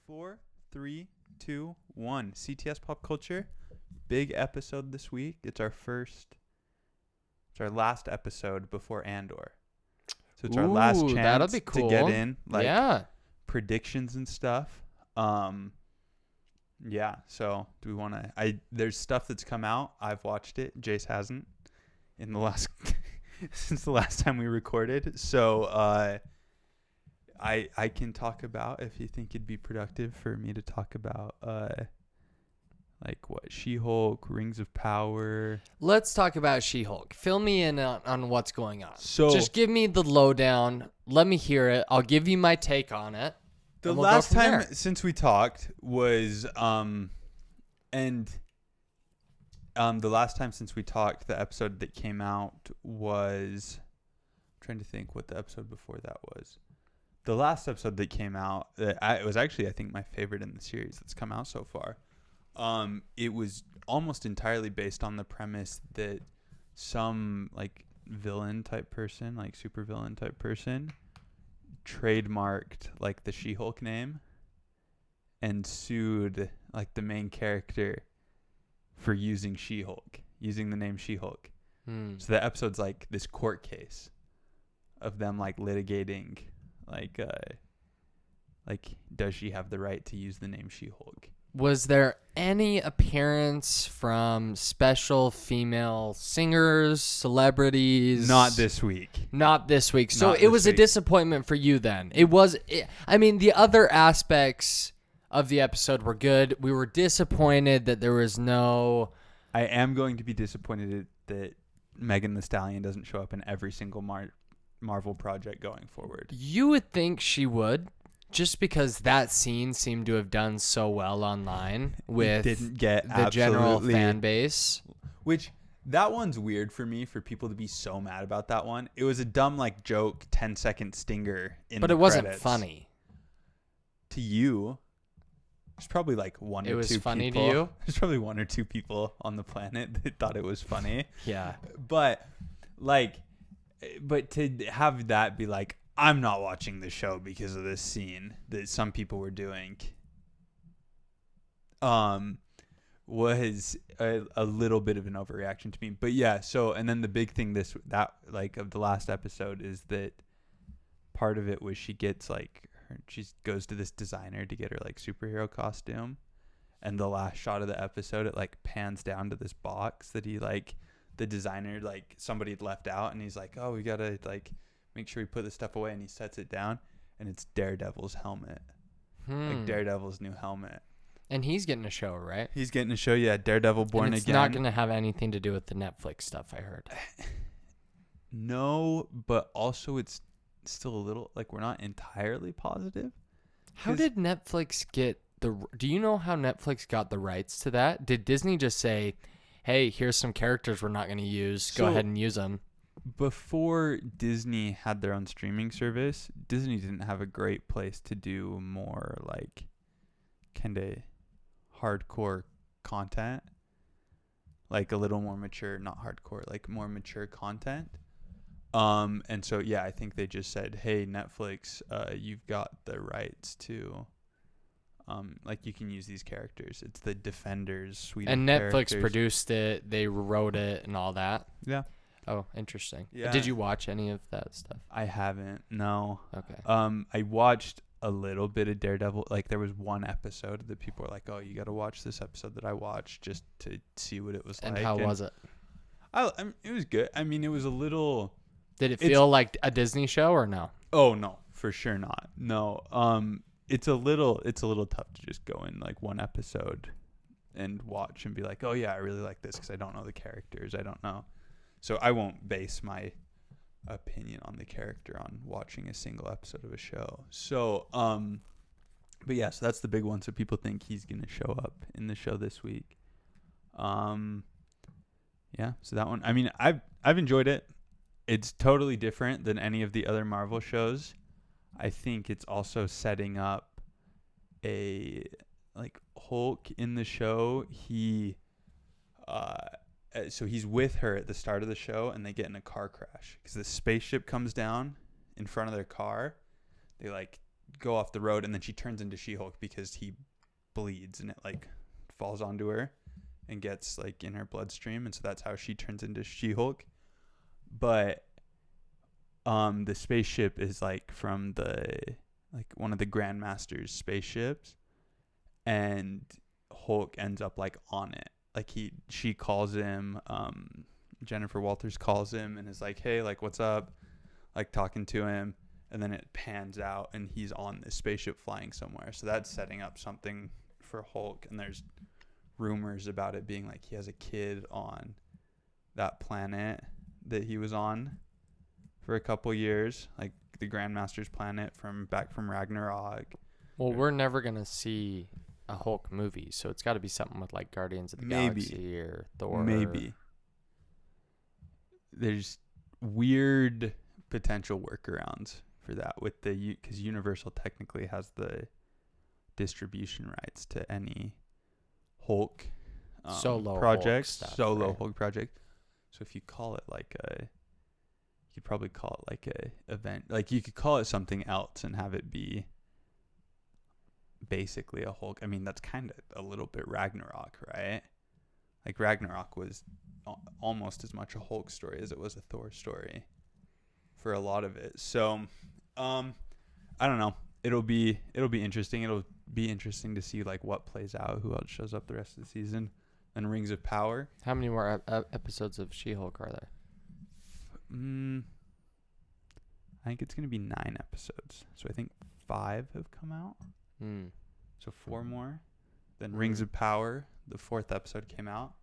4, 3, 2, 1. CTS Pop Culture. Big episode this week. It's our last episode before Andor. So it's our last chance be cool. to get in yeah. predictions and stuff. Yeah, so do we want to there's stuff that's come out. I've watched it. Jace hasn't in the last since the last time we recorded. So I can talk about, if you think it'd be productive for me to talk about She-Hulk, Rings of Power. Let's talk about She-Hulk. Fill me in on what's going on. So just give me the lowdown. Let me hear it. I'll give you my take on it. The last time since we talked was the last time since we talked, the episode that came out was, I'm trying to think what the episode before that was. The last episode that came out, it was actually, I think, my favorite in the series that's come out so far. It was almost entirely based on the premise that some villain type person, super villain type person, trademarked the She-Hulk name and sued the main character for using using the name She-Hulk. So the episode's this court case of them litigating does she have the right to use the name She-Hulk? Was there any appearance from special female singers, celebrities? Not this week. So it was a disappointment for you then. The other aspects of the episode were good. We were disappointed that there was no... I am going to be disappointed that Megan Thee Stallion doesn't show up in every single Marvel project going forward. You would think she would. Just because that scene seemed to have done so well online with didn't get the general fan base. Which, that one's weird for me, for people to be so mad about that one. It was a dumb, joke, 10-second stinger in the credits. But it wasn't funny. To you, there's probably one or two people. It was funny to you? There's probably one or two people on the planet that thought it was funny. Yeah. But to have that be I'm not watching the show because of this scene that some people were doing, was a little bit of an overreaction to me. But yeah, so, and then the big thing of the last episode is that part of it was she gets she goes to this designer to get her superhero costume, and the last shot of the episode, it pans down to this box that he the designer somebody had left out, and he's oh, we gotta make sure we put this stuff away, and he sets it down, and it's Daredevil's helmet. Daredevil's new helmet. And he's getting a show, right? He's getting a show, yeah. Daredevil Born Again. It's not going to have anything to do with the Netflix stuff, I heard. No, but also it's still a little, we're not entirely positive. How did Netflix get do you know how Netflix got the rights to that? Did Disney just say, hey, here's some characters we're not going to use. Go ahead and use them. Before Disney had their own streaming service, Disney didn't have a great place to do more kind of hardcore content, a little more mature, not hardcore, more mature content. And so, yeah, I think they just said, hey, Netflix, you've got the rights to, you can use these characters. It's the Defenders suite of characters. And Netflix produced it, they wrote it and all that. Yeah. Oh, interesting. Yeah. Did you watch any of that stuff? I haven't. No. Okay. I watched a little bit of Daredevil. There was one episode that people were oh, you got to watch this episode that I watched just to see what it was and like. And how was it? It was good. It was a little. Did it feel like a Disney show or no? Oh no, for sure not. No. It's a little tough to just go in one episode and watch and be oh yeah, I really like this because I don't know the characters. I don't know. So I won't base my opinion on the character on watching a single episode of a show. So, but yeah, so that's the big one. So people think he's going to show up in the show this week. Yeah, so that one, I've enjoyed it. It's totally different than any of the other Marvel shows. I think it's also setting up a, Hulk in the show. So he's with her at the start of the show, and they get in a car crash because the spaceship comes down in front of their car. They go off the road, and then she turns into She-Hulk because he bleeds and it like falls onto her and gets like in her bloodstream, and so that's how she turns into She-Hulk. But the spaceship is like from one of the Grandmaster's spaceships, and Hulk ends up like on it. Like she calls him, Jennifer Walters calls him and is like, hey, like, what's up? Like, talking to him. And then it pans out and he's on this spaceship flying somewhere. So that's setting up something for Hulk. And there's rumors about it being like he has a kid on that planet that he was on for a couple years, like the Grandmaster's planet from Ragnarok. Well, we're never going to see a Hulk movie, so it's got to be something with like Guardians of the Galaxy or Thor. Maybe. There's weird potential workarounds for that with because Universal technically has the distribution rights to any Hulk solo project, Hulk stuff, solo right? Hulk project. So if you call it like you could probably call it like a event, like you could call it something else and have it be basically a Hulk. I mean, that's kind of a little bit Ragnarok, right? Like Ragnarok was almost as much a Hulk story as it was a Thor story for a lot of it. So, I don't know. It'll be interesting. It'll be interesting to see like what plays out, who else shows up the rest of the season, and Rings of Power. How many more episodes of She-Hulk are there? I think it's gonna be 9 episodes. So I think 5 have come out. So 4 more. Then Rings of Power, the 4th episode came out.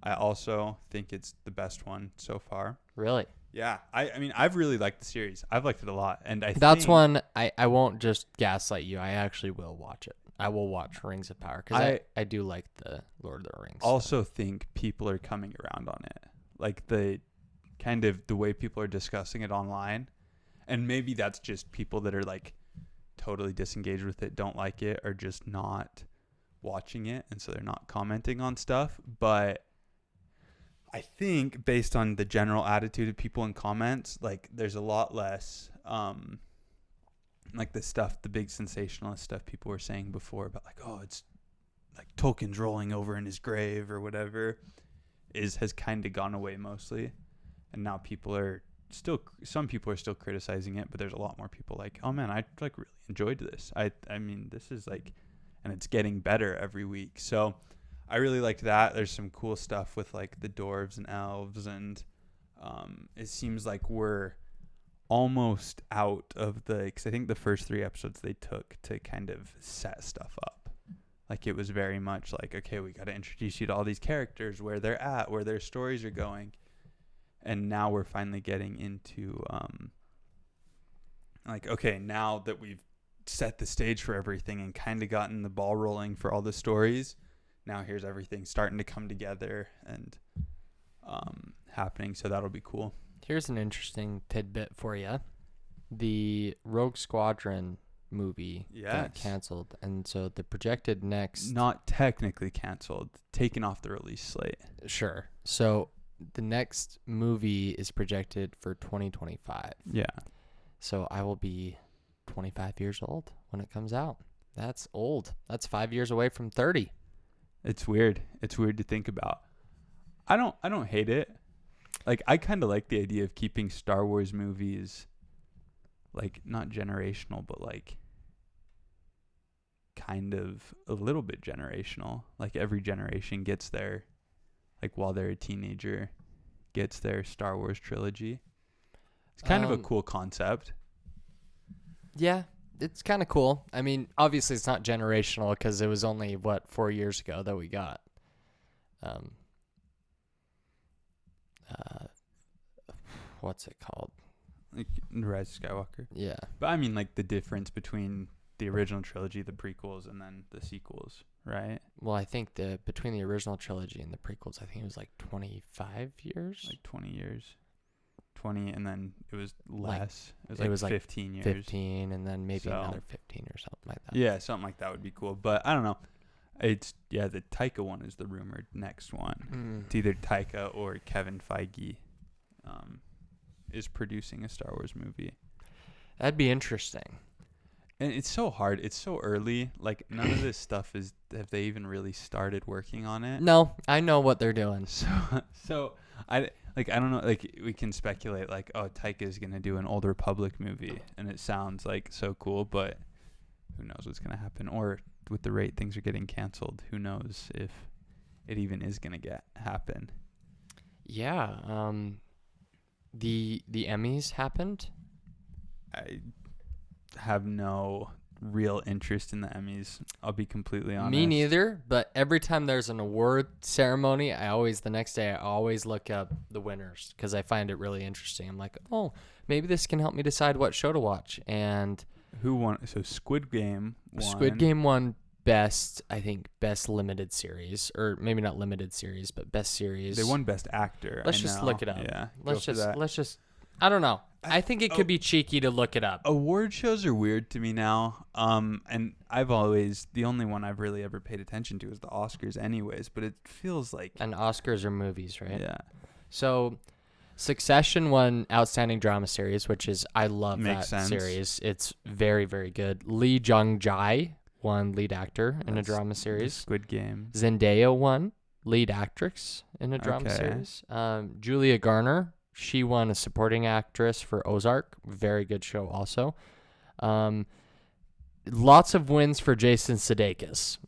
I also think it's the best one so far. Really? Yeah. I mean, I've really liked the series. I've liked it a lot. And that's one I won't just gaslight you. I actually will watch it. I will watch Rings of Power because I do like the Lord of the Rings. Also think people are coming around on it. Like the kind of the way people are discussing it online. And maybe that's just people that are like totally disengaged with it, don't like it, or just not watching it, and so they're not commenting on stuff. But I think based on the general attitude of people in comments, like there's a lot less like the big sensationalist stuff people were saying before about like, oh, it's like Tolkien's rolling over in his grave or whatever, has kind of gone away mostly. And now some people are still criticizing it, but there's a lot more people like, oh man, I like really enjoyed this. I mean, this is like, and it's getting better every week. So I really liked that. There's some cool stuff with like the dwarves and elves, and it seems like we're almost out of because I think the first 3 episodes they took to kind of set stuff up. Like it was very much like, okay, we got to introduce you to all these characters, where they're at, where their stories are going. And now we're finally getting into like, okay, now that we've set the stage for everything and kind of gotten the ball rolling for all the stories, now here's everything starting to come together and happening. So that'll be cool. Here's an interesting tidbit for you. The Rogue Squadron movie got canceled, and so the projected next... Not technically canceled, taken off the release slate. Sure. So the next movie is projected for 2025. Yeah. So I will be 25 years old when it comes out. That's old. That's 5 years away from 30. It's weird. It's weird to think about. I don't hate it. Like, I kind of like the idea of keeping Star Wars movies, like, not generational, but, like, kind of a little bit generational. Like, every generation gets their, like, while they're a teenager, gets their Star Wars trilogy. It's kind of a cool concept. Yeah, it's kind of cool. I mean, obviously it's not generational because it was only, 4 years ago that we got what's it called? Like Rise of Skywalker. Yeah. But I mean, like, the difference between the original trilogy, the prequels, and then the sequels, right? Well, I think between the original trilogy and the prequels, I think it was like 25 years. Like 20 years. 20, and then it was less. It It was was like like 15 years. 15, and then maybe another 15 or something like that. Yeah, something like that would be cool. But I don't know. It's, the Taika one is the rumored next one. It's either Taika or Kevin Feige is producing a Star Wars movie. That'd be interesting. And it's so hard. It's so early. Like, none of this stuff have they even really started working on it? No, I know what they're doing. So I don't know. Like, we can speculate, like, oh, Taika's going to do an Old Republic movie. And it sounds, like, so cool. But who knows what's going to happen? Or with the rate things are getting canceled, who knows if it even is going to happen. Yeah. The Emmys happened. I have no real interest in the Emmys. I'll be completely honest. Me neither, but every time there's an award ceremony, the next day I always look up the winners because I find it really interesting. I'm like, oh, maybe this can help me decide what show to watch. And who won? So Squid Game won best limited series, or maybe not limited series, but best series. They won best actor. Let's just look it up. Yeah. Let's just I don't know. I think it could be cheeky to look it up. Award shows are weird to me now. And the only one I've really ever paid attention to is the Oscars anyways, but it feels like. And Oscars are movies, right? Yeah. So Succession won Outstanding Drama Series, which is, I love Makes that sense. series. It's very, very good. Lee Jung-jae won Lead Actor in a Drama Series. Squid Game. Zendaya won Lead Actress in a Drama Series. Julia Garner, she won a Supporting Actress for Ozark. Very good show also. Lots of wins for Jason Sudeikis.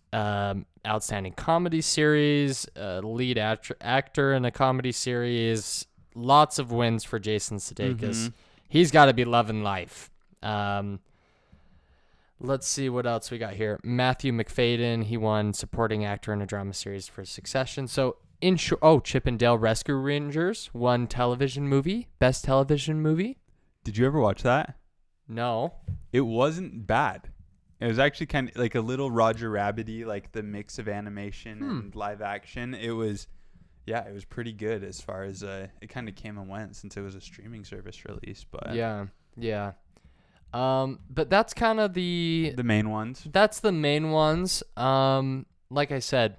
Outstanding Comedy Series, Lead Actor in a Comedy Series. Lots of wins for Jason Sudeikis. Mm-hmm. He's got to be loving life. Let's see what else we got here. Matthew McFadden, he won Supporting Actor in a Drama Series for Succession. So, Chip and Dale Rescue Rangers won Best Television Movie. Did you ever watch that? No. It wasn't bad. It was actually kind of like a little Roger Rabbit-y, like the mix of animation and live action. It was pretty good as far as it kind of came and went since it was a streaming service release. But yeah. But that's kind of the main ones. That's the main ones. Like I said,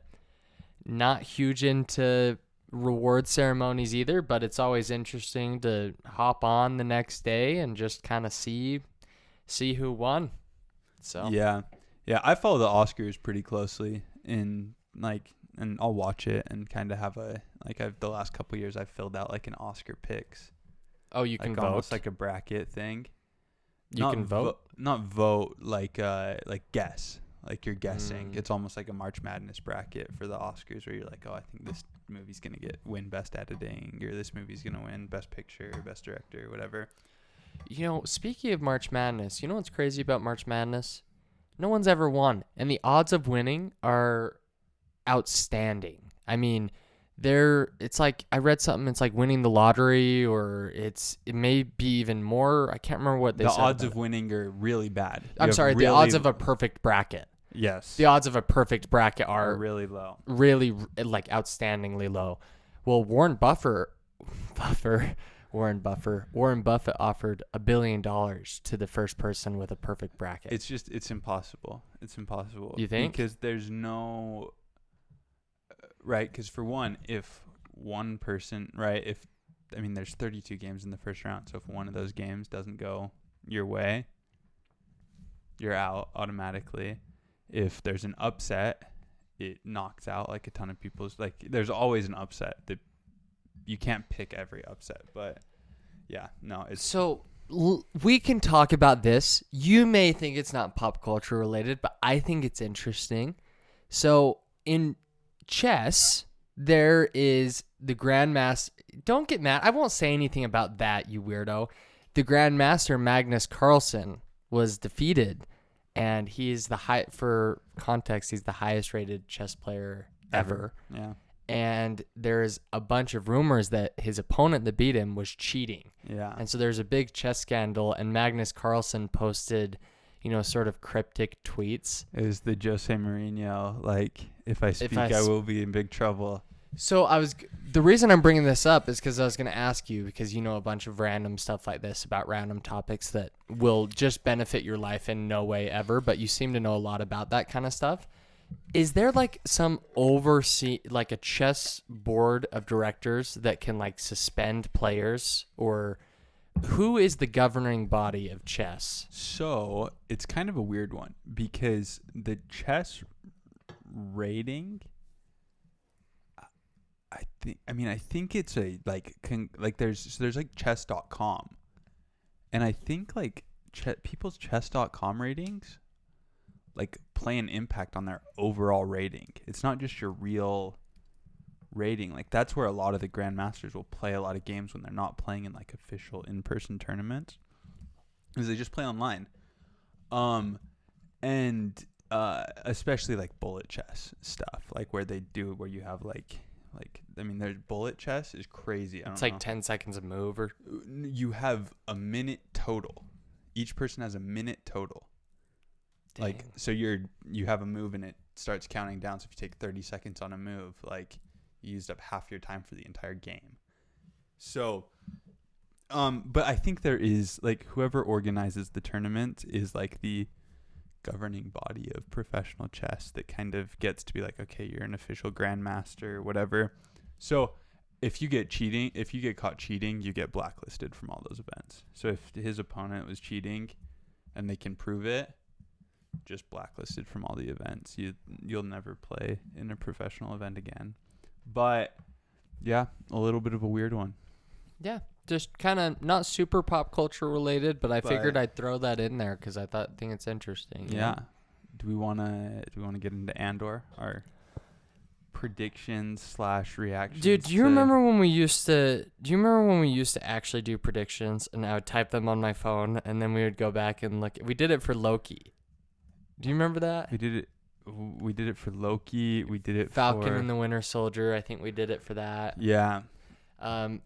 not huge into reward ceremonies either, but it's always interesting to hop on the next day and just kind of see who won. So yeah, I follow the Oscars pretty closely and I'll watch it and kind of have the last couple of years I've filled out like an Oscar picks. Oh, you can vote? Almost like a bracket thing. You can vote? Not vote, like guess. Like you're guessing. It's almost like a March Madness bracket for the Oscars where you're like, oh, I think this movie's going to win Best Editing, or this movie's going to win Best Picture, Best Director, whatever. You know, speaking of March Madness, you know what's crazy about March Madness? No one's ever won, and the odds of winning are outstanding. I mean, it's like I read something. It's like winning the lottery, or it may be even more. I can't remember what they said. The odds of winning are really bad. I'm sorry. The odds of a perfect bracket. Yes. The odds of a perfect bracket are really low. Really, like, outstandingly low. Well, Warren Buffett offered $1 billion to the first person with a perfect bracket. It's impossible. It's impossible. You think? Because there's no. Right, because for one, if one person, right, there's 32 games in the first round, so if one of those games doesn't go your way, you're out automatically. If there's an upset, it knocks out like a ton of people's, like, there's always an upset. That you can't pick every upset, but yeah, no, it's. So we can talk about this. You may think it's not pop culture related, but I think it's interesting. So in chess, there is the Grandmaster. Don't get mad. I won't say anything about that, you weirdo. The Grandmaster Magnus Carlsen was defeated, and he's for context, he's the highest rated chess player ever. Yeah. And there's a bunch of rumors that his opponent that beat him was cheating. Yeah. And so there's a big chess scandal, and Magnus Carlsen posted, sort of cryptic tweets. It was the Jose Mourinho, like, if I speak, I will be in big trouble. So the reason I'm bringing this up is because I was going to ask you, because you know a bunch of random stuff like this about random topics that will just benefit your life in no way ever, but you seem to know a lot about that kind of stuff. Is there like some like a chess board of directors that can like suspend players or who is the governing body of chess? So it's kind of a weird one because the chess rating, I think it's a like there's like chess.com, and I think like people's chess.com ratings like play an impact on their overall rating. It's not just your real rating. Like that's where a lot of the grandmasters will play a lot of games when they're not playing in like official in-person tournaments, because they just play online. And especially like bullet chess stuff, like where you have there's bullet chess is crazy. It's like 10 seconds a move, or you have a minute total. Each person has a minute total. Dang. Like, so you have a move and it starts counting down. So if you take 30 seconds on a move, like you used up half your time for the entire game. So, but I think there is like whoever organizes the tournament is like the governing body of professional chess that kind of gets to be like, okay, you're an official grandmaster or whatever. So if you get caught cheating, you get blacklisted from all those events. So if his opponent was cheating and they can prove it, just blacklisted from all the events. You'll never play in a professional event again. But yeah, a little bit of a weird one. Yeah, just kind of not super pop culture related, but I figured I'd throw that in there because I think it's interesting. Yeah. Do we want to get into Andor, our predictions / reactions? Dude, do you remember when we used to actually do predictions, and I would type them on my phone and then we would go back and look? We did it for Loki. Do you remember that? We did it for Loki. We did it Falcon for and the Winter Soldier. I think we did it for that. Yeah.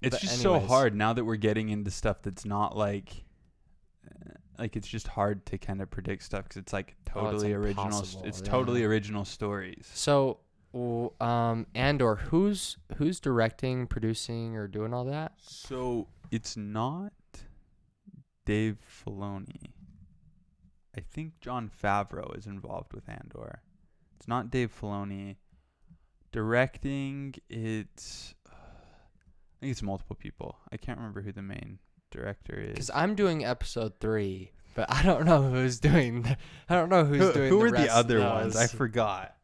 It's just so hard now that we're getting into stuff that's not like it's just hard to kind of predict stuff because it's like totally original. It's totally original stories. So, Andor, who's directing, producing, or doing all that? So it's not Dave Filoni. I think Jon Favreau is involved with Andor. It's not Dave Filoni. Directing, I think it's multiple people. I can't remember who the main director is. Because I'm doing episode 3, but I don't know who's doing. I don't know who's doing. Who the are rest the other of ones? those. I forgot.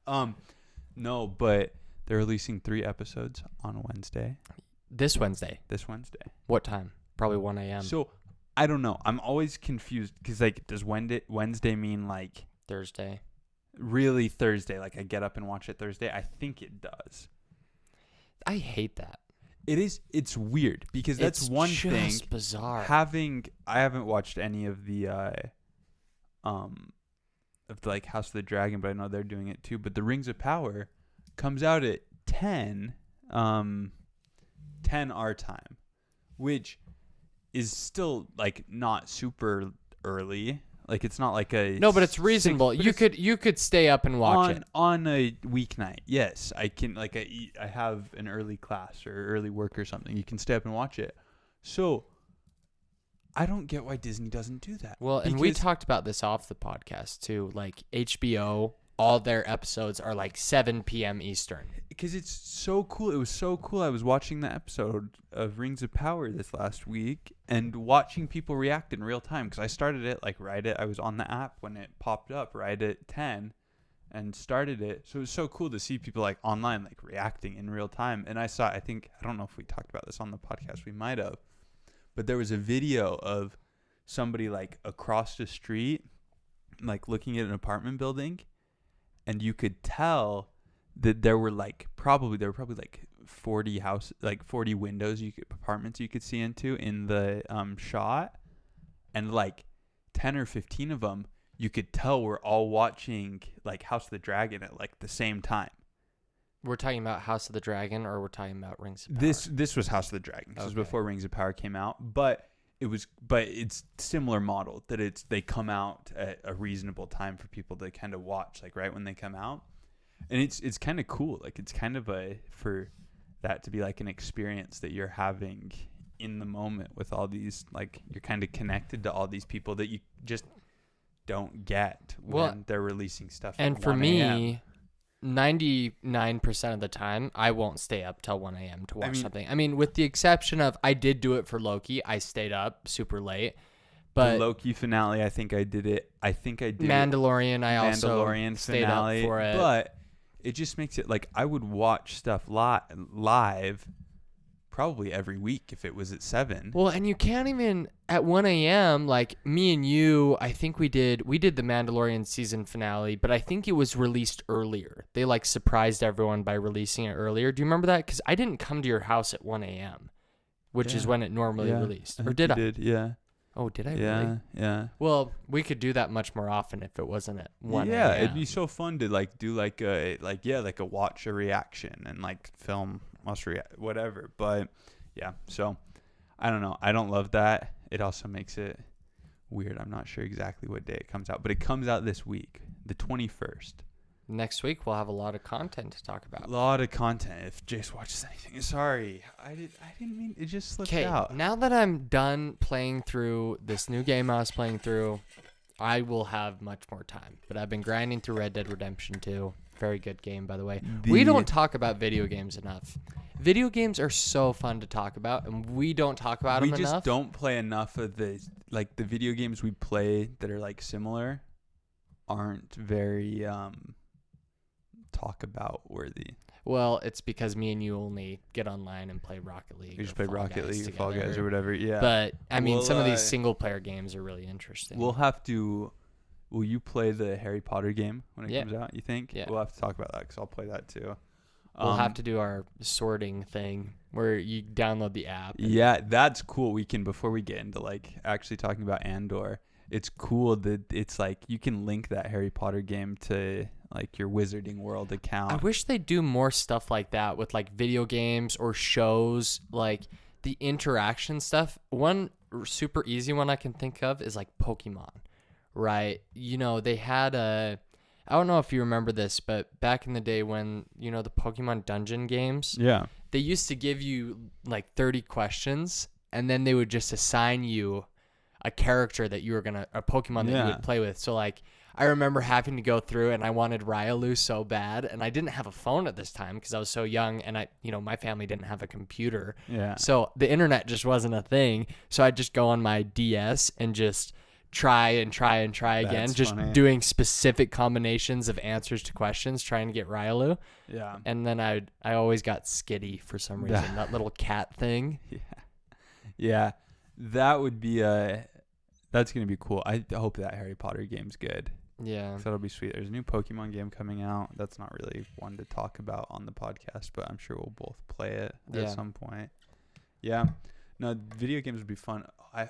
No, but they're releasing 3 episodes on Wednesday. This Wednesday. What time? Probably 1 a.m. So I don't know. I'm always confused because like, does Wednesday mean like Thursday? Really Thursday? Like I get up and watch it Thursday? I think it does. I hate that. It is. It's weird because that's one thing. It's just bizarre. I haven't watched any of the like House of the Dragon, but I know they're doing it too. But the Rings of Power comes out at 10 our time, which is still like not super early. Like it's not like a no, but it's reasonable. You could stay up and watch it on a weeknight. Yes, I can. Like I have an early class or early work or something. You can stay up and watch it. So I don't get why Disney doesn't do that. Well, and we talked about this off the podcast too. Like HBO, all their episodes are like 7 p.m. Eastern. Because it's so cool. It was so cool. I was watching the episode of Rings of Power this last week and watching people react in real time. Because I started it I was on the app when it popped up right at 10 and started it. So it was so cool to see people like online like reacting in real time. And I don't know if we talked about this on the podcast. We might have. But there was a video of somebody like across the street like looking at an apartment building, and you could tell that there were probably 40 windows apartments you could see into in the shot, and like 10 or 15 of them you could tell were all watching like House of the Dragon at like the same time. We're talking about House of the Dragon, or we're talking about Rings of Power? This was House of the Dragon. This was before Rings of Power came out, but it's similar model that they come out at a reasonable time for people to kind of watch, like right when they come out. And it's kind of cool. Like it's kind of for that to be like an experience that you're having in the moment with all these, like you're kind of connected to all these people that you just don't get when they're releasing stuff. And at for 1 me, a.m. 99% of the time, I won't stay up till 1 a.m. to watch something. I mean, with the exception of I did do it for Loki. I stayed up super late. But the Loki finale, I think I did it. I think I did Mandalorian, I also Mandalorian stayed finale, up for it. But it just makes it like I would watch stuff live probably every week if it was at 7. Well, and you can't even at 1 a.m. like me and you. I think we did the Mandalorian season finale, but I think it was released earlier. They like surprised everyone by releasing it earlier. Do you remember that? Because I didn't come to your house at 1 a.m., which is when it normally released. Or did I? Did, yeah. Oh, did I yeah, really? Yeah. Well, we could do that much more often if it wasn't at 1 a.m. Yeah, it'd be so fun to like do like a watch a reaction and like film us react whatever. But yeah, so I don't know. I don't love that. It also makes it weird. I'm not sure exactly what day it comes out, but it comes out this week, the 21st. Next week we'll have a lot of content to talk about. A lot of content. If Jace watches anything, sorry, I didn't mean it. Just slipped out. Now that I'm done playing through this new game I was playing through, I will have much more time. But I've been grinding through Red Dead Redemption 2. Very good game, by the way. We don't talk about video games enough. Video games are so fun to talk about, and we don't talk about them enough. We just don't play enough of the video games we play that are like similar aren't very talk about worthy. Well, it's because me and you only get online and play Rocket League. We just play Rocket League or Fall Guys or whatever. Yeah. But I mean, some of these single player games are really interesting. Will you play the Harry Potter game when it comes out, you think? Yeah. We'll have to talk about that because I'll play that too. We'll have to do our sorting thing where you download the app. Yeah, that's cool. We can, before we get into like actually talking about Andor, it's cool that it's like you can link that Harry Potter game to like your Wizarding World account. I wish they'd do more stuff like that with like video games or shows, like the interaction stuff. One super easy one I can think of is like Pokemon, right? You know, they had I don't know if you remember this, but back in the day when, you know, the Pokemon dungeon games, they used to give you like 30 questions and then they would just assign you a character that you were a Pokemon that you would play with. So like, I remember having to go through and I wanted Raikou so bad, and I didn't have a phone at this time because I was so young, and my family didn't have a computer. Yeah. So the internet just wasn't a thing. So I'd just go on my DS and just try again, That's just funny. doing specific combinations of answers to questions, trying to get Raikou. Yeah. And then I always got Skitty for some reason, that little cat thing. Yeah. That would be that's going to be cool. I hope that Harry Potter game's good. Yeah. That'll be sweet. There's a new Pokemon game coming out. That's not really one to talk about on the podcast, but I'm sure we'll both play it at some point. Yeah. No, video games would be fun.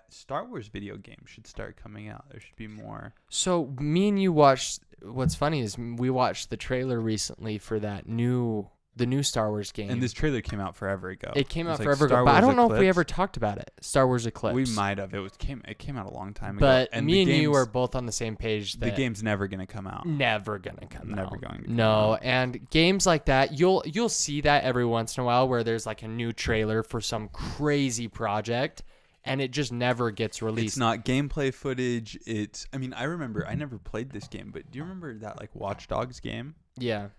Star Wars video games should start coming out. There should be more. So me and you watched, what's funny is we watched the trailer recently for the new Star Wars game. And this trailer came out forever ago. It came out forever ago, but I don't know if we ever talked about it. Star Wars Eclipse. We might have. It came out a long time ago. But and me and you are both on the same page that the game's never going to come out. Never going to come out. Never going to come out. No, and games like that, you'll see that every once in a while where there's like a new trailer for some crazy project and it just never gets released. It's not gameplay footage. I remember, I never played this game, but do you remember that like Watch Dogs game? Yeah.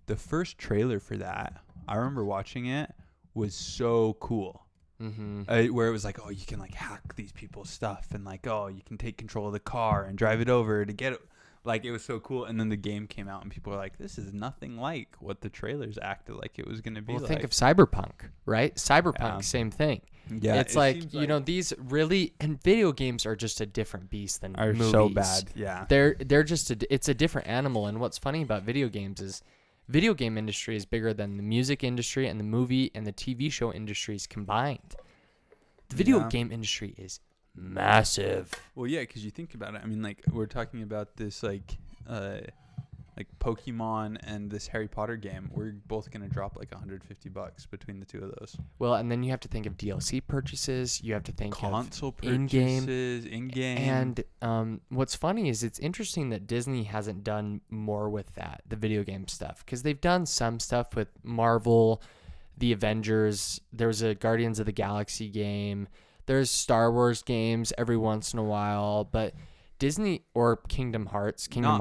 The first trailer for that, I remember watching it, was so cool. Mm-hmm. Where it was like, oh, you can like hack these people's stuff, and like, oh, you can take control of the car and drive it over to get it. Like, it was so cool. And then the game came out, and people were like, this is nothing like what the trailers acted like it was going to be. Well, think of Cyberpunk, right? Cyberpunk, same thing. Yeah, it's like, you know, these really, and video games are just a different beast than movies. So bad. Yeah, they're just it's a different animal. And what's funny about video games is video game industry is bigger than the music industry and the movie and the TV show industries combined. The video game industry is massive. Well, yeah, because you think about it. I mean, like, we're talking about this, like Pokemon and this Harry Potter game. We're both going to drop like $150 between the two of those. Well, and then you have to think of DLC purchases. You have to think console of purchases, in-game. And what's funny is it's interesting that Disney hasn't done more with that, the video game stuff, because they've done some stuff with Marvel, the Avengers. There's a Guardians of the Galaxy game. There's Star Wars games every once in a while, but Disney or Kingdom Hearts. Not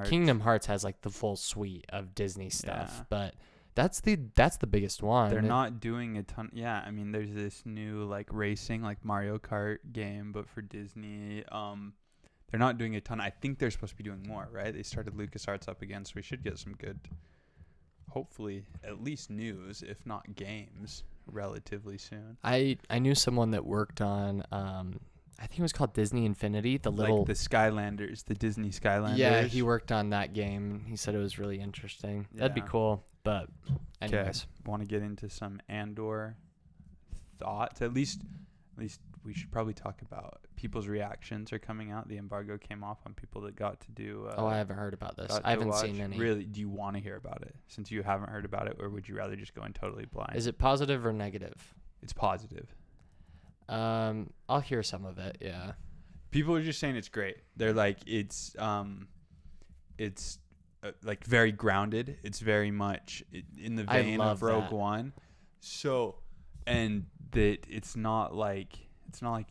Kingdom Hearts has like the full suite of Disney stuff, Yeah. but that's the biggest one. They're not doing a ton. Yeah, I mean, there's this new like racing, like Mario Kart game, but for Disney. They're not doing a ton. I think they're supposed to be doing more, right? They started LucasArts up again, so we should get some good, hopefully, at least news, if not games, relatively soon. I knew someone that worked on I think it was called Disney Infinity, the little like the Skylanders, the Disney Skylanders. Yeah, he worked on that game. He said it was really interesting. That'd be Yeah. cool. But anyways, Want to get into some Andor thoughts? At least we should probably talk about people's reactions are coming out. The embargo came off on people that got to do. I haven't heard about this. got I to haven't watch. seen any. Really, do you want to hear about it? Since you haven't heard about it, or would you rather just go in totally blind? Is it positive or negative? It's positive. I'll hear some of it. Yeah. People are just saying it's great. They're like it's like very grounded. It's very much in the vein love of Rogue that. One. So, and that it's not like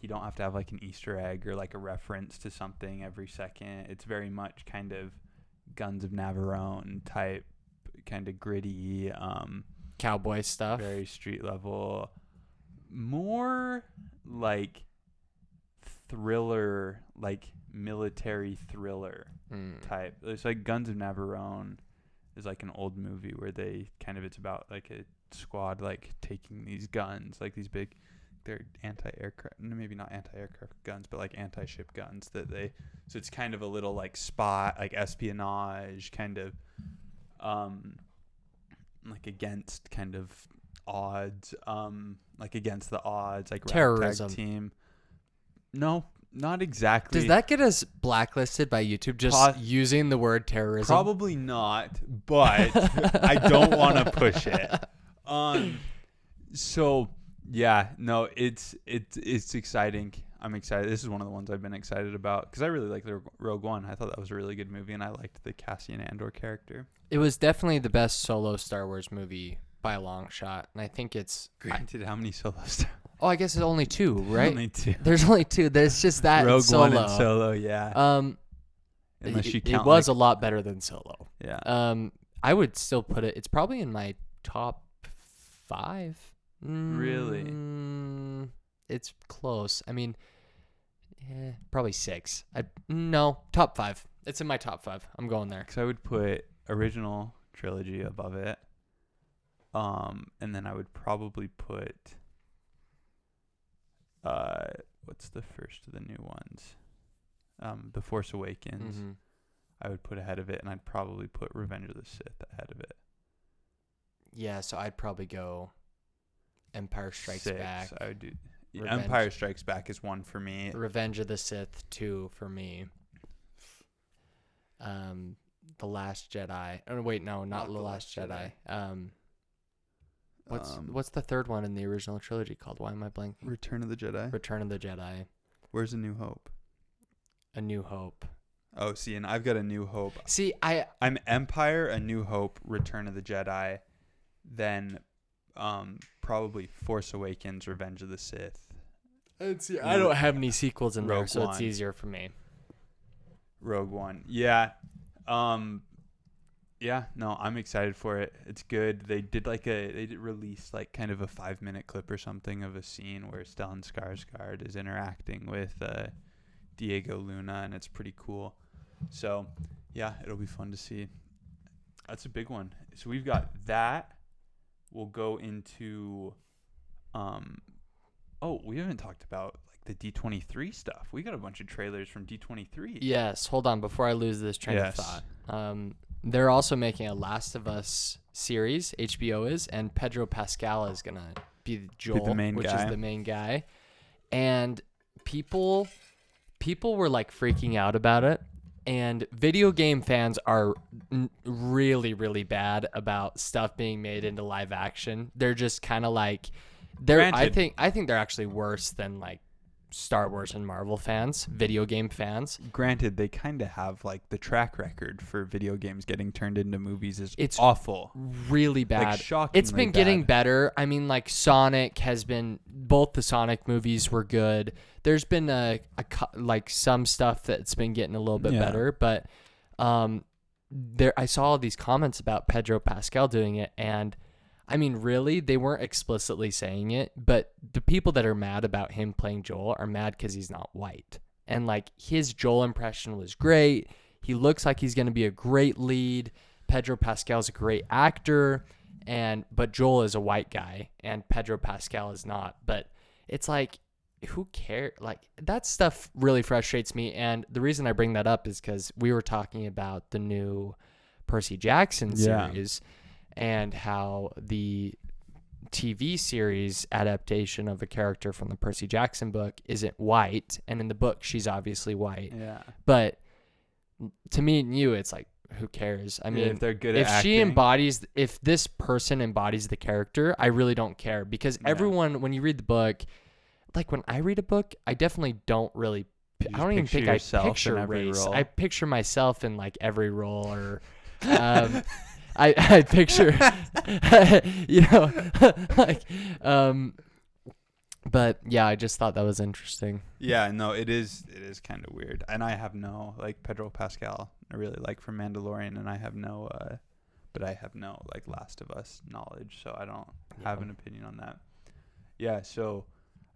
you don't have to have like an Easter egg or like a reference to something every second. It's very much kind of Guns of Navarone type, kind of gritty, Cowboy stuff. very street level, more like thriller, like military thriller type. It's like Guns of Navarone is like an old movie where it's about like a squad like taking these guns, like these big, they're anti-aircraft, maybe not anti-aircraft guns, but like anti-ship guns so it's kind of a little like spy, like espionage kind of, like against kind of odds, like against the odds, like Terrorism. ragtag team. No, not exactly. Does that get us blacklisted by YouTube just using the word terrorism? Probably not, but I don't want to push it. So yeah, no, it's exciting. I'm excited. This is one of the ones I've been excited about because I really like the Rogue One. I thought that was a really good movie, and I liked the Cassian Andor character. It was definitely the best solo Star Wars movie by a long shot, and I think it's. Granted, how many solo stars? Oh, I guess it's only two, right? Only two. There's only two. There's just that Rogue and Solo. One and Solo, yeah. Unless you count. It was a lot better than Solo. Yeah. I would still put it. It's probably in my top 5. Really? It's close. I mean, probably 6. No, top 5. It's in my top 5. I'm going there. Because I would put original trilogy above it. And then I would probably put what's the first of the new ones? The Force Awakens. Mm-hmm. I would put ahead of it, and I'd probably put Revenge of the Sith ahead of it. Yeah, so I'd probably go Empire Strikes 6, Back. I would do. Revenge. Empire Strikes Back is 1 for me. Revenge of the Sith 2 for me. The Last Jedi. Oh wait, no, not The Last Jedi. What's the third one in the original trilogy called? Why am I blanking? Return of the Jedi. Return of the Jedi. Where's A New Hope? A New Hope. Oh, see, and I've got A New Hope. See, I'm Empire, A New Hope, Return of the Jedi, then probably Force Awakens, Revenge of the Sith. I don't have any sequels in there, Rogue so One. it's easier for me. Rogue One. Yeah. Yeah, no, I'm excited for it. It's good. They did release like kind of a 5-minute clip or something of a scene where Stellan Skarsgård is interacting with Diego Luna, and it's pretty cool. So, yeah, it'll be fun to see. That's a big one. So we've got that. We'll go into we haven't talked about like the D23 stuff. We got a bunch of trailers from D23. Yes, hold on before I lose this train of thought. They're also making a Last of Us series, HBO is, and Pedro Pascal is going to be Joel, is the main guy. And people were like freaking out about it. And video game fans are really, really bad about stuff being made into live action. They're just kind of like, I think they're actually worse than like Star Wars and Marvel fans, video game fans. Granted, they kind of have like the track record for video games getting turned into movies is It's awful. Really bad. Like, shockingly It's been getting bad. better. I mean, like Sonic has been, both the Sonic movies were good. There's been like some stuff that's been getting a little bit better, but I saw all these comments about Pedro Pascal doing it, and I mean, really, they weren't explicitly saying it, but the people that are mad about him playing Joel are mad because he's not white. And like his Joel impression was great. He looks like he's going to be a great lead. Pedro Pascal's a great actor, but Joel is a white guy and Pedro Pascal is not. But it's like, who cares? Like, that stuff really frustrates me. And the reason I bring that up is because we were talking about the new Percy Jackson series and how the TV series adaptation of a character from the Percy Jackson book isn't white. And in the book, she's obviously white. Yeah. But to me and you, it's like, who cares? I mean, if they're good if at she acting. embodies, if this person embodies the character, I really don't care, because everyone, when you read the book, like when I read a book, I definitely don't really, I don't even think I picture race. Role. I picture myself in like every role, or I picture, like, but yeah, I just thought that was interesting. Yeah, no, it is kind of weird. And I have no, like, Pedro Pascal, I really like from Mandalorian, and I have no, like, Last of Us knowledge, so I don't have an opinion on that. Yeah, so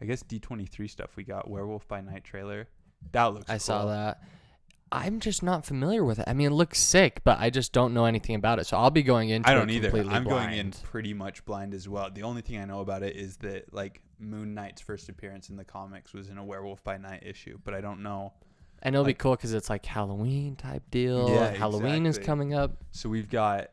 I guess D23 stuff, we got Werewolf by Night trailer. That looks cool. I saw that. I'm just not familiar with it. I mean, it looks sick, but I just don't know anything about it. So I'll be going into it completely blind. I'm going in pretty much blind as well. The only thing I know about it is that, like, Moon Knight's first appearance in the comics was in a Werewolf by Night issue, but I don't know. And it'll be cool because it's like Halloween type deal. Yeah, Halloween is coming up. So we've got,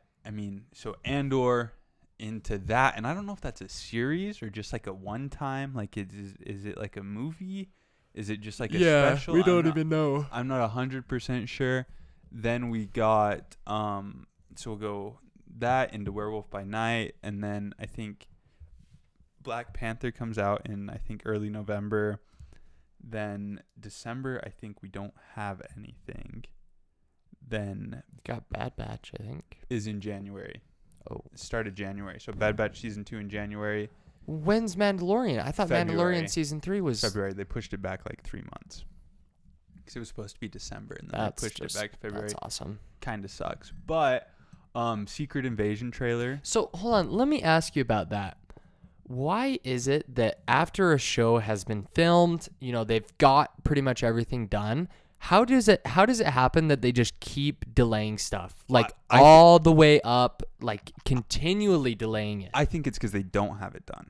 so Andor into that, and I don't know if that's a series or just like a one time. Like, is it like a movie? Is it just like a special? We don't even know. I'm not 100% sure. Then we got so we'll go that into Werewolf by Night, and then I think Black Panther comes out in, I think, early November. Then December, I think we don't have anything. Then Got Bad Batch, I think. Is in January. Oh. It started January. So Bad Batch season 2 in January. When's Mandalorian? I thought February. Mandalorian season 3 was February. They pushed it back like 3 months. Because it was supposed to be December, and then they pushed it back to February. That's awesome. Kind of sucks. But Secret Invasion trailer. So hold on, let me ask you about that. Why is it that after a show has been filmed, they've got pretty much everything done, how does it happen that they just keep delaying stuff, like all the way up, like continually delaying it? I think it's because they don't have it done.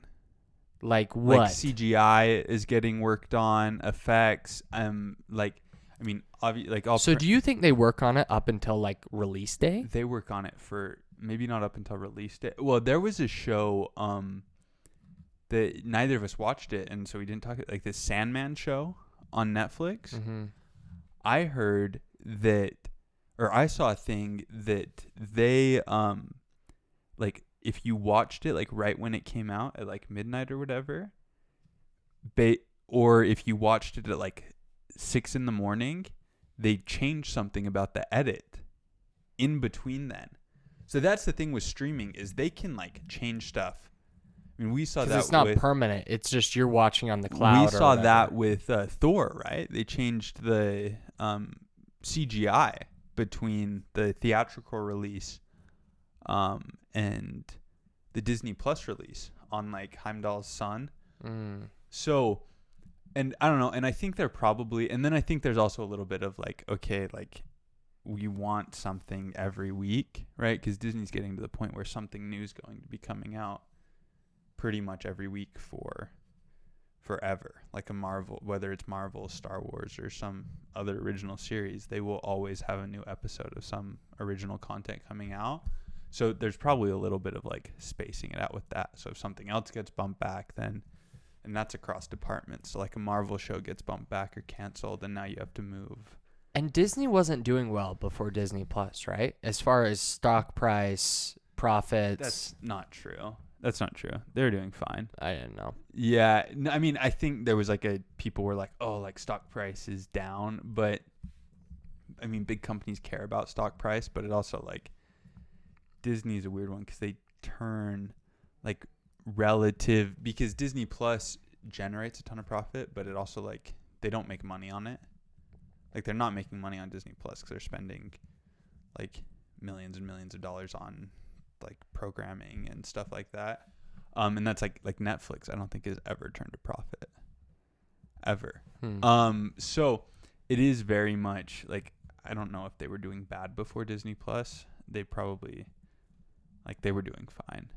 Like what? Like CGI is getting worked on, effects. So do you think they work on it up until like release day? They work on it for maybe not up until release day. Well, there was a show that neither of us watched it, and so we didn't talk, like this Sandman show on Netflix. Mm-hmm. I heard that, or I saw a thing that they like if you watched it like right when it came out at like midnight or whatever, or if you watched it at like 6 a.m, they changed something about the edit in between then. So that's the thing with streaming, is they can like change stuff. I mean, we saw that. It's not permanent. It's just you're watching on the cloud. We saw that with Thor, right? They changed the CGI between the theatrical release and the Disney Plus release on like Heimdall's son. So, and I don't know, and I think they're probably, and then I think there's also a little bit of like, okay, like we want something every week, right? Because Disney's getting to the point where something new is going to be coming out pretty much every week for forever. Like a Marvel, whether it's Marvel, Star Wars, or some other original series, they will always have a new episode of some original content coming out. So there's probably a little bit of like spacing it out with that. So if something else gets bumped back, then, and that's across departments. So like a Marvel show gets bumped back or canceled, and now you have to move. And Disney wasn't doing well before Disney Plus, right? As far as stock price, profits. That's not true. That's not true. They're doing fine. I didn't know. Yeah. No, I mean, I think there was like people were like, oh, like stock price is down. But I mean, big companies care about stock price, but it also like Disney's a weird one because they turn like relative, because Disney Plus generates a ton of profit, but it also like they don't make money on it. Like they're not making money on Disney Plus because they're spending like millions and millions of dollars on like programming and stuff like that. And that's like Netflix, I don't think has ever turned a profit ever. So it is very much like, I don't know if they were doing bad before Disney Plus. They probably like they were doing fine.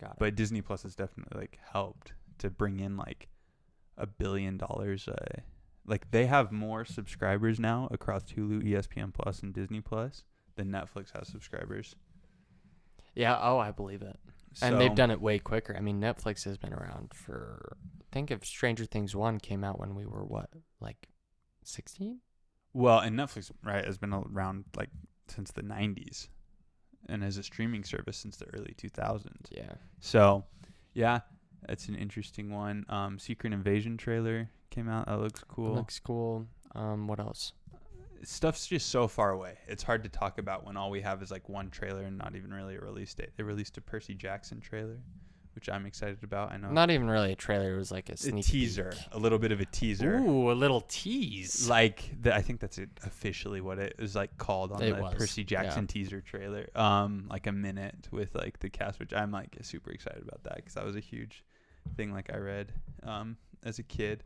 Got it. But Disney Plus has definitely like helped to bring in like $1 billion. Like they have more subscribers now across Hulu, ESPN Plus, and Disney Plus than Netflix has subscribers. Yeah. Oh, I believe it. And they've done it way quicker. I mean, Netflix has been around for. Think if Stranger Things 1 came out when we were what, like 16? Well, and Netflix, right, has been around like since the 90s, and as a streaming service since the early 2000s. Yeah. So, yeah, that's an interesting one. Secret Invasion trailer came out. That looks cool. Looks cool. What else? Stuff's just so far away. It's hard to talk about when all we have is like one trailer and not even really a release date. They released a Percy Jackson trailer, which I'm excited about. I know. Not even really a trailer. It was like a sneak teaser. peek. A little bit of a teaser. Ooh, a little tease. Like I think that's officially what it was like called on the Percy Jackson teaser trailer. Like a minute with like the cast, which I'm like super excited about that because that was a huge thing. Like I read as a kid.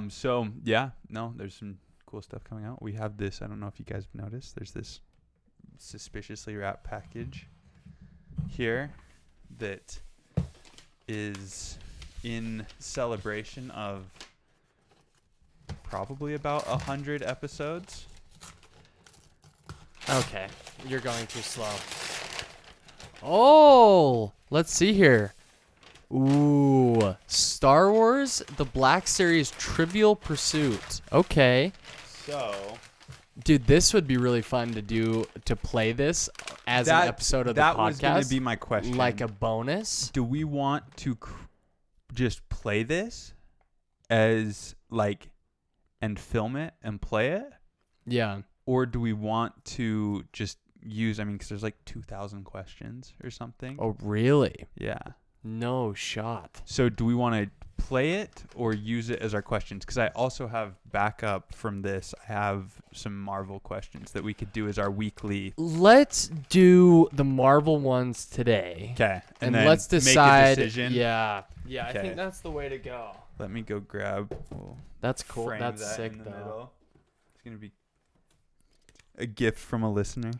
So yeah, no, there's some cool stuff coming out. We have this. I don't know if you guys have noticed. There's this suspiciously wrapped package here that is in celebration of probably about 100 episodes. Okay, you're going too slow. Oh, let's see here. Ooh, Star Wars: The Black Series Trivial Pursuit. Okay. So, dude, this would be really fun to play this as an episode of the podcast. That was going to be my question. Like a bonus. Do we want to just play this as like and film it and play it? Yeah. Or do we want to just use, I mean, because there's like 2,000 questions or something. Oh, really? Yeah. No shot. So do we want to play it or use it as our questions? Because I also have backup from this. I have some Marvel questions that we could do as our weekly. Let's do the Marvel ones today. Okay. And then let's decide. Make a decision. Yeah. Yeah, okay. I think that's the way to go. Let me go grab. That's cool. That's sick, though. Middle. It's going to be a gift from a listener.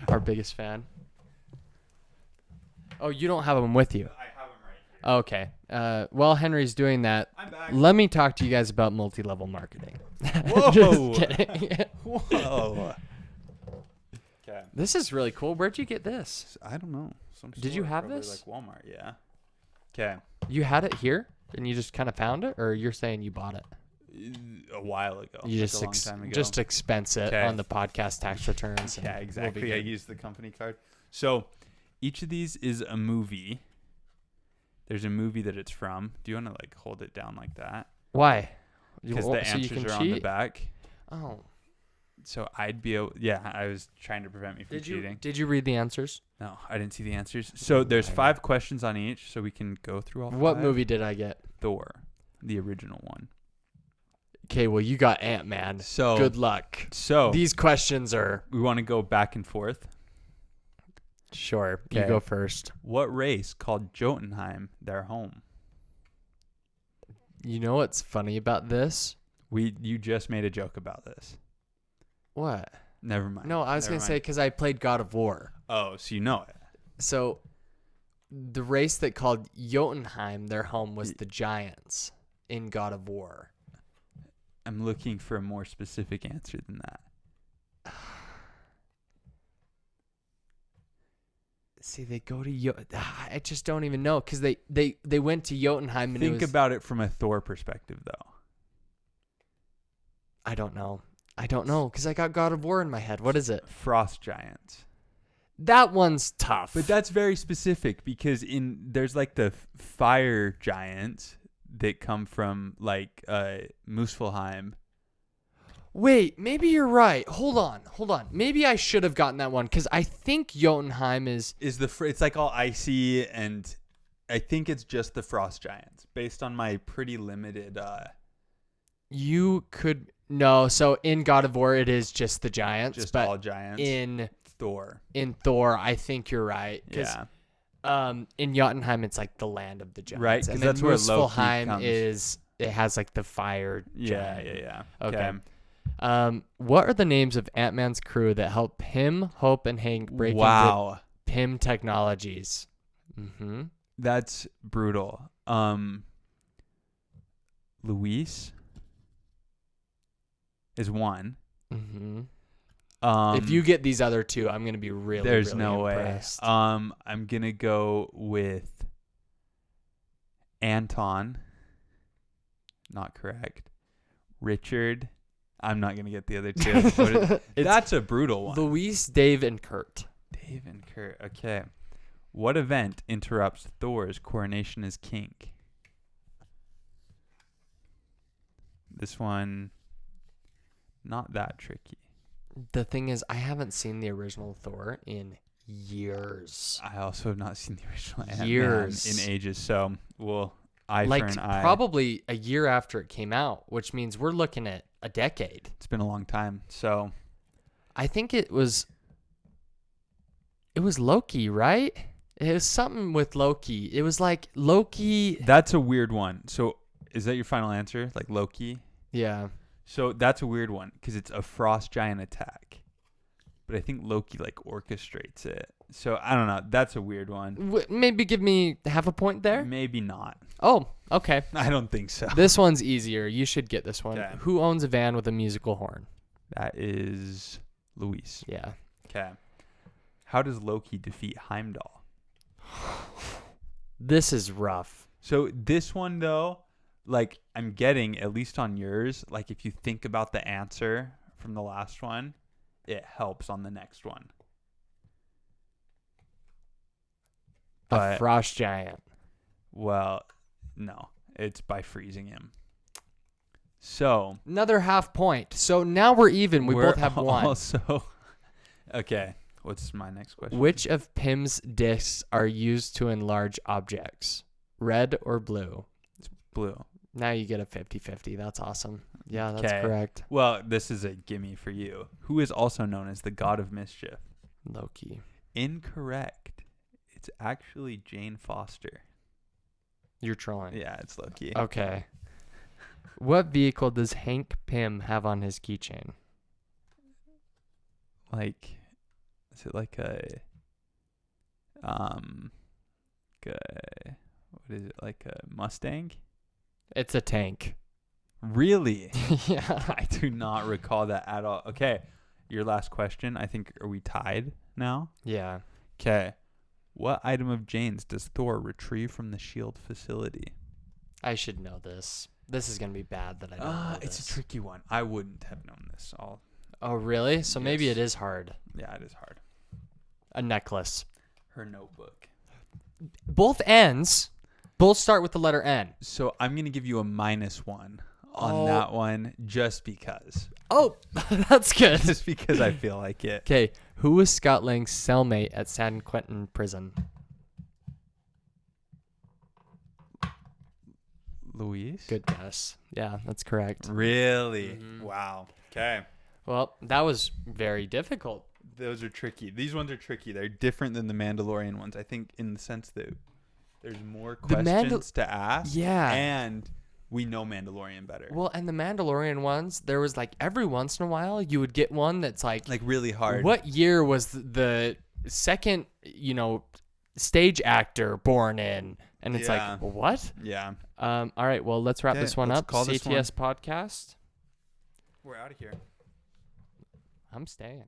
Our biggest fan. Oh, you don't have them with you. I have them right here. Okay. While Henry's doing that, I'm back. Let me talk to you guys about multi-level marketing. Whoa. Just kidding. Whoa. Okay. This is really cool. Where'd you get this? I don't know. Did you have this? Like Walmart, yeah. Okay. You had it here, and you just kind of found it, or you're saying you bought it? A while ago. You like a long time ago. Just expense it on the podcast tax returns. Yeah, exactly. I used the company card. So each of these is a movie. There's a movie that it's from. Do you want to like hold it down like that? Why? Because the answers are on the back. Oh. So I'd be able. Yeah, I was trying to prevent me from cheating. Did you read the answers? No, I didn't see the answers. So there's 5 questions on each, so we can go through all 5. What movie did I get? Thor, the original one. Okay, well, you got Ant-Man. So good luck. So these questions are. We want to go back and forth. Sure. You go first. What race called Jotunheim their home? You know what's funny about this? You just made a joke about this. What? Never mind. No, I was going to say because I played God of War. Oh, so you know it. So the race that called Jotunheim their home was the Giants in God of War. I'm looking for a more specific answer than that. See, they go to I just don't even know because they went to Jotunheim. And think about it from a Thor perspective, though. I don't know because I got God of War in my head. What is it? Frost giants. That one's tough. But that's very specific because there's like the fire giants that come from like Muspelheim. Wait, maybe you're right. Hold on. Maybe I should have gotten that one because I think Jotunheim is it's like all icy, and I think it's just the frost giants based on my pretty limited. So in God of War it is just the giants, just but all giants. In Thor, I think you're right. Yeah. In Jotunheim it's like the land of the giants, right? Because that's where Loki comes. It has like the fire. Yeah. Okay. What are the names of Ant-Man's crew that help Pym, Hope, and Hank break into Pym Technologies? Mm-hmm. That's brutal. Luis is one. Mm-hmm. If you get these other two, I'm gonna be really. There's really no impressed. way. I'm gonna go with Anton. Not correct. Richard. I'm not gonna get the other two. That's a brutal one. Luis, Dave, and Kurt. Dave and Kurt. Okay. What event interrupts Thor's coronation as king? This one, not that tricky. The thing is, I haven't seen the original Thor in years. I also have not seen the original Ant-Man years in ages. So we'll eye like for an eye. Probably a year after it came out, which means we're looking at a decade. It's been a long time. So I think it was Loki, right? It was something with Loki. It was like Loki. That's a weird one. So is that your final answer? Like Loki? Yeah. So that's a weird one because it's a frost giant attack. But I think Loki like orchestrates it. So I don't know. That's a weird one. Maybe give me half a point there? Maybe not. Oh, okay. I don't think so. This one's easier. You should get this one. Okay. Who owns a van with a musical horn? That is Luis. Yeah. Okay. How does Loki defeat Heimdall? This is rough. So this one though, like I'm getting at least on yours, like if you think about the answer from the last one, it helps on the next one. A frost giant. Well, no, it's by freezing him. So another half point. So now we're even. We both have one. Also, okay. What's my next question? Which of Pym's discs are used to enlarge objects? Red or blue? It's blue. Now you get a 50-50. That's awesome. Yeah, that's correct. Well, this is a gimme for you. Who is also known as the god of mischief? Loki. Incorrect. It's actually Jane Foster. You're trolling. Yeah, it's Loki. Okay. What vehicle does Hank Pym have on his keychain? Like, is it like a, what is it, like a Mustang? It's a tank. Really? Yeah. I do not recall that at all. Okay, your last question. I think, are we tied now? Yeah. Okay. What item of Jane's does Thor retrieve from the S.H.I.E.L.D. facility? I should know this. This is going to be bad that I don't know It's this. a tricky one. I wouldn't have known this. Oh, really? So maybe Yes. it is hard. Yeah, it is hard. A necklace. Her notebook. Both ends. Both start with the letter N. So I'm going to give you a -1 on that one just because. Oh, that's good. Just because I feel like it. Okay, who was Scott Lang's cellmate at San Quentin prison? Luis? Good guess. Yeah, that's correct. Really? Mhm. Wow. Okay. Well, that was very difficult. Those are tricky. These ones are tricky. They're different than the Mandalorian ones. I think in the sense that there's more questions to ask. Yeah. And we know Mandalorian better. Well, and the Mandalorian ones, there was like every once in a while you would get one that's like really hard. What year was the second, stage actor born in? And it's like, what? Yeah. All right, well, let's wrap this one let's up. call this CTS podcast. We're out of here. I'm staying.